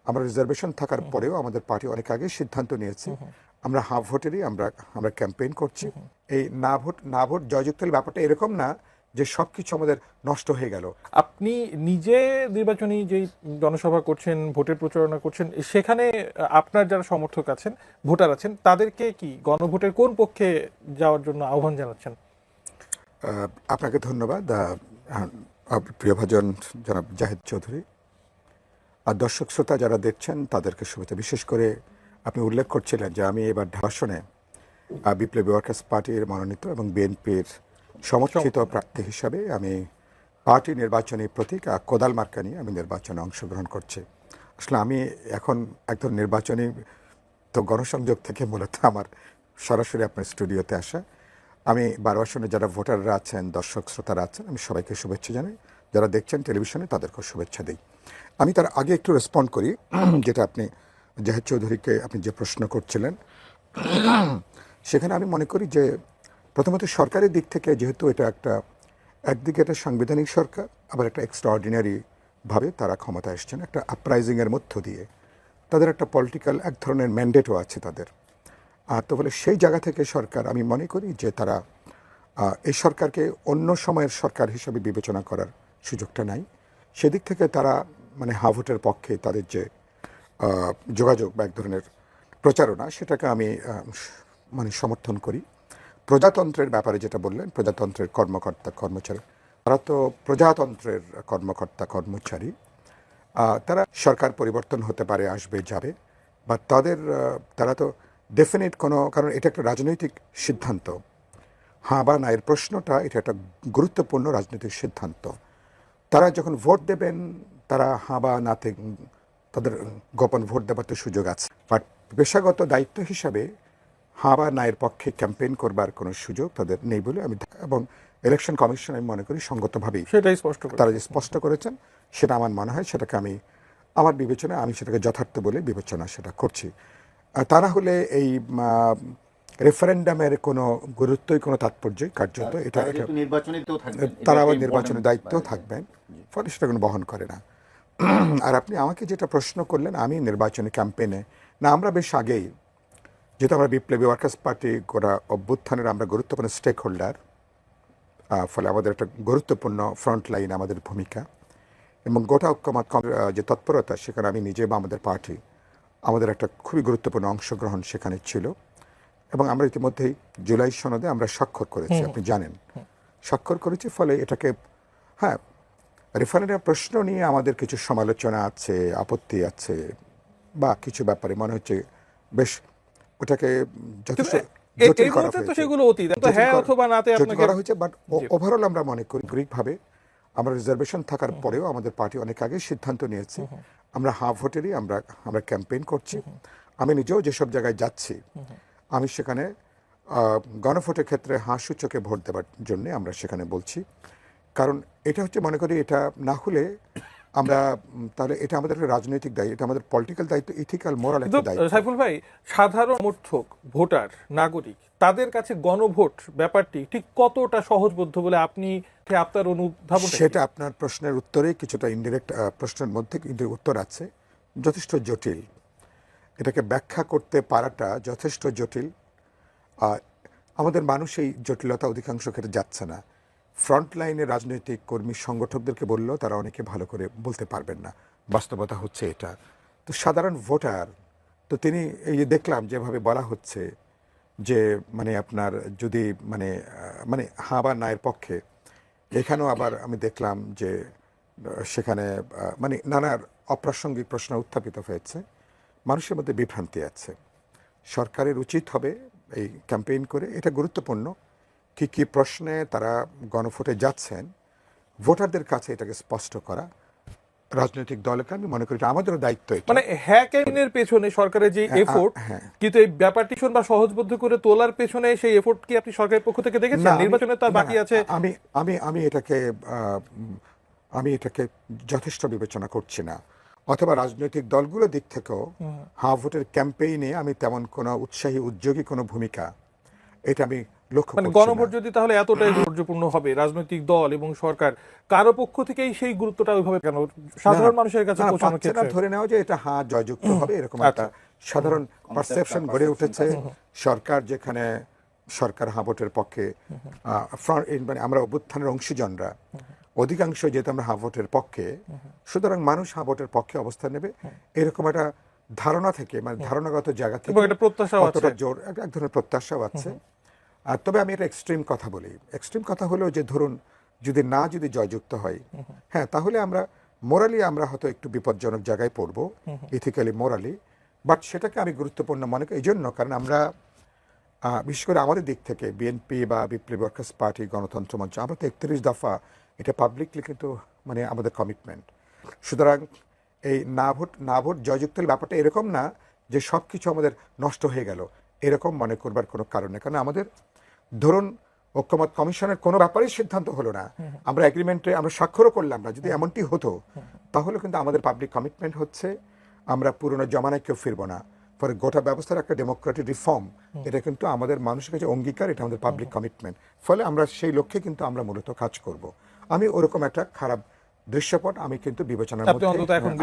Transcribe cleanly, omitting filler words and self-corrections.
আমরা রিজার্ভেশন থাকার পরেও আমাদের পার্টি অনেক আগে সিদ্ধান্ত নিয়েছে আমরা হাফ ভোটেরই আমরা ক্যাম্পেইন করছি। এই না ভোট জয়যুক্ত হলে ব্যাপারটা এরকম না যে সবকিছু আমাদের নষ্ট হয়ে গেল। আপনি নিজে নির্বাচনী যে জনসভা করছেন, ভোটের প্রচারণা করছেন, সেখানে আপনার যারা সমর্থক আছেন, ভোটার আছেন, তাদেরকে কি গণভোটের কোন পক্ষে যাওয়ার জন্য আহ্বান জানাচ্ছেন? আপনাকে ধন্যবাদ প্রিয়ভাজন জনাব জাহিদ চৌধুরী। আর দর্শক শ্রোতা যারা দেখছেন তাদেরকে শুভেচ্ছা। বিশেষ করে আপনি উল্লেখ করছিলেন যে আমি এবার ভাষণে বিপ্লবী ওয়ার্কার্স পার্টির মনোনীত এবং বিএনপির সমর্থিত প্রার্থী হিসাবে আমি পার্টি নির্বাচনী প্রতীক কোদাল মার্কা নিয়ে আমি নির্বাচনে অংশগ্রহণ করছি। আসলে আমি এখন একজন নির্বাচনী তো গণসংযোগ থেকে মূলত আমার সরাসরি আপনার স্টুডিওতে আসা। আমি 12 আসনে যারা ভোটাররা আছেন, দর্শক শ্রোতারা আছেন, আমি সবাইকে শুভেচ্ছা জানাই। যারা দেখছেন টেলিভিশনে তাদেরকেও শুভেচ্ছা দিই। আমি তার আগে একটু রেসপন্ড করি যেটা আপনি জাহিদ চৌধুরীকে আপনি যে প্রশ্ন করছিলেন, সেখানে আমি মনে করি যে প্রথমত সরকারের দিক থেকে যেহেতু এটা একদিকে একটা সাংবিধানিক সরকার, আবার একটা এক্সট্রাঅর্ডিনারি ভাবে তারা ক্ষমতা এসছেন একটা আপরাইজিংয়ের মধ্য দিয়ে, তাদের একটা পলিটিক্যাল এক ধরনের ম্যান্ডেটও আছে তাদের। তো বলে সেই জায়গা থেকে সরকার, আমি মনে করি যে তারা এই সরকারকে অন্য সময়ের সরকার হিসেবে বিবেচনা করার সুযোগটা নাই। সেদিক থেকে তারা মানে হাভোটের পক্ষে তাদের যে যোগাযোগ বা এক ধরনের প্রচারণা, সেটাকে আমি মানে সমর্থন করি। প্রজাতন্ত্রের ব্যাপারে যেটা বললেন, প্রজাতন্ত্রের কর্মকর্তা কর্মচারী, তারা তো প্রজাতন্ত্রের কর্মকর্তা কর্মচারী। তারা সরকার পরিবর্তন হতে পারে, আসবে যাবে, বা তারা তো ডেফিনেট কোনো, কারণ এটা একটা রাজনৈতিক সিদ্ধান্ত। হ্যাঁ বা না এর প্রশ্নটা, এটা একটা গুরুত্বপূর্ণ রাজনৈতিক সিদ্ধান্ত। তারা যখন ভোট দেবেন, তারা হ্যাঁ বা নাতে তাদের গোপন ভোট দেবার তো সুযোগ আছে, বাট পেশাগত দায়িত্ব হিসাবে হ্যাঁ বা না এর পক্ষে ক্যাম্পেইন করবার কোনো সুযোগ তাদের নেই বলে আমি, এবং ইলেকশন কমিশন আমি মনে করি সঙ্গতভাবেই সেটাই তারা যে স্পষ্ট করেছেন, সেটা আমার মনে হয় সেটাকে আমার বিবেচনায় আমি সেটাকে যথার্থ বলে বিবেচনা সেটা করছি। তা না হলে এই রেফারেন্ডামের কোনো গুরুত্বই, কোনো তাৎপর্যই কার্যত এটা তারা আবার নির্বাচনের দায়িত্ব থাকবেন, ফলে সেটা কোনো বহন করে না। আর আপনি আমাকে যেটা প্রশ্ন করলেন, আমি নির্বাচনী ক্যাম্পেইনে না, আমরা বেশ আগেই, যেহেতু আমরা বিপ্লবী ওয়ার্কার্স পার্টি গোটা অভ্যুত্থানের আমরা গুরুত্বপূর্ণ স্টেক হোল্ডার, ফলে আমাদের একটা গুরুত্বপূর্ণ ফ্রন্ট লাইন আমাদের ভূমিকা, এবং গোটা ঐক্যমত যে তৎপরতা, সেখানে আমি নিজে বা আমাদের পার্টি আমাদের একটা খুবই গুরুত্বপূর্ণ অংশগ্রহণ সেখানে ছিল। এবং আমরা ইতিমধ্যেই জুলাই সনদে আমরা স্বাক্ষর করেছি, আপনি জানেন, স্বাক্ষর করেছি। ফলে এটাকে, হ্যাঁ, রেফারেন্ডাম প্রশ্ন নিয়ে আমাদের কিছু সমালোচনা আছে, আপত্তি আছে, বা কিছু ব্যাপারে মনে হচ্ছে বেশ ওটাকে যথেষ্ট জটিল করা হয়েছে। বাট ওভারঅল আমরা মনে করি গ্রিকভাবে আমরা রিজার্ভেশন থাকার পরেও আমাদের পার্টি অনেক আগে সিদ্ধান্ত নিয়েছে আমরা হাফ ভোটেরই আমরা ক্যাম্পেইন করছি। আমি নিজেও যেসব জায়গায় যাচ্ছি, আমি সেখানে গণভোটের ক্ষেত্রে হাঁ সূচকে ভোট দেওয়ার জন্য আমরা সেখানে বলছি। কারণ এটা হচ্ছে, মনে করি এটা না হলে আমরা, তাহলে এটা আমাদের রাজনৈতিক দায়িত্ব, এটা আমাদের পলিটিক্যাল দায়িত্ব, ইথিক্যাল মোরাল একটা দায়িত্ব। সাইফুল ভাই, সাধারণ সমর্থক, ভোটার, নাগরিক, তাদের কাছে গণভোট ব্যাপারটি ঠিক কতটা সহজবোধ্য বলে আপনি আপনার অনুধাবন? সেটা আপনার প্রশ্নের উত্তরে কিছুটা ইনডিরেক্ট, প্রশ্নের মধ্যে কিন্তু উত্তর আছে, যথেষ্ট জটিল। এটাকে ব্যাখ্যা করতে পারাটা যথেষ্ট জটিল। আমাদের মানুষ এই জটিলতা অধিকাংশ ক্ষেত্রে যাচ্ছে না। ফ্রন্ট লাইনের রাজনৈতিক কর্মী সংগঠকদেরকে বললেও তারা অনেকে ভালো করে বলতে পারবেন না, বাস্তবতা হচ্ছে এটা। তো সাধারণ ভোটার তো তিনি, এই যে দেখলাম যেভাবে বলা হচ্ছে যে মানে আপনার যদি মানে হ্যাঁ বা না এর পক্ষে, এখানেও আবার আমি দেখলাম যে সেখানে মানে নানার অপ্রাসঙ্গিক প্রশ্ন উত্থাপিত হয়েছে, মানুষের মধ্যে বিভ্রান্তি আছে। সরকারের উচিত হবে এই ক্যাম্পেইন করে, এটা গুরুত্বপূর্ণ, কি প্রশ্নে তারা গণভোটে যাচ্ছেন, ভোটারদের কাছে এটাকে স্পষ্ট করা। রাজনৈতিক দলকে আমি মনে করি আমাদেরও দায়িত্ব। মানে হ্যাকের পেছনে সরকারের যে এফোর্ট, কিন্তু এই ব্যাপারটি বা সহজবোধ্য করে তোলার পেছনে সেই এফোর্ট কি আপনি সরকারের পক্ষ থেকে দেখেছেন? নির্বাচনে তার বাকি আছে। আমি এটাকে যথেষ্ট বিবেচনা করছি না, অথবা রাজনৈতিক দলগুলোর দিক থেকেও হাঁ ভোটের ক্যাম্পেইনে আমি তেমন কোনো উৎসাহী উদ্যোগী কোনো ভূমিকা এটা আমি লক্ষ্য মানে করছি গণভোট না। যদি তাহলে এতটাই গুরুত্বপূর্ণ হবে, রাজনৈতিক দল এবং সরকার কারো পক্ষ থেকেই সেই গুরুত্বটা ওইভাবে কেন সাধারণ মানুষের কাছে না, পৌঁছানোর পাচ্ছে না ক্ষেত্রে? ধরে নেওয়া যে এটা জয়যুক্ত হবে এরকম একটা সাধারণ পারসেপশন গড়ে উঠেছে। সরকার যেখানে সরকার ভোটের পক্ষে, মানে আমরা অভ্যুত্থানের অংশীজনরা অধিকাংশ যেহেতু আমরা ভোটের পক্ষে, সুতরাং মানুষ ভোটের পক্ষে অবস্থান নেবে এরকম একটা ধারণা থেকে, মানে ধারণাগত জায়গা থেকে এবং এটা প্রত্যাশাও আছে। কতটা জোর এক ধরনের প্রত্যাশাও আছে। আর তবে আমি এটা এক্সট্রিম কথা বলি, এক্সট্রিম কথা হলো যে ধরুন যদি জয়যুক্ত হয়, হ্যাঁ, তাহলে আমরা মোরালি আমরা হয়তো একটু বিপজ্জনক জায়গায় পড়বো, ইথিক্যালি মোরালি। বাট সেটাকে আমি গুরুত্বপূর্ণ মনে করি এই জন্য, কারণ আমরা বিশেষ করে আমাদের দিক থেকে বিএনপি বা বিপ্লবী ওয়ার্কার্স পার্টি, গণতন্ত্র মঞ্চ, আমরা তো 31 দফা এটা পাবলিকলি কিন্তু মানে আমাদের কমিটমেন্ট। সুতরাং এই না ভোট জয়যুক্ত ব্যাপারটা এরকম না যে সব কিছু আমাদের নষ্ট হয়ে গেল, এরকম মনে করবার কোনো কারণ নেই। কারণ আমাদের ধরুন ঐক্যমত কমিশনের কোনো ব্যাপারেই সিদ্ধান্ত হলো না, আমরা এগ্রিমেন্টে আমরা স্বাক্ষরও করলাম না, যদি এমনটি হতো তাহলে কিন্তু আমাদের পাবলিক কমিটমেন্ট হচ্ছে আমরা পুরনো জমানায় কেউ ফিরবো না। পরে গোটা ব্যবস্থার একটা ডেমোক্রেটিক রিফর্ম, এটা কিন্তু আমাদের মানুষের কাছে অঙ্গীকার, এটা আমাদের পাবলিক কমিটমেন্ট। ফলে আমরা সেই লক্ষ্যে কিন্তু আমরা মূলত কাজ করব। আমি ওরকম একটা খারাপ দৃশ্যপট আমি কিন্তু বিবেচনার আপনি অন্তত এখন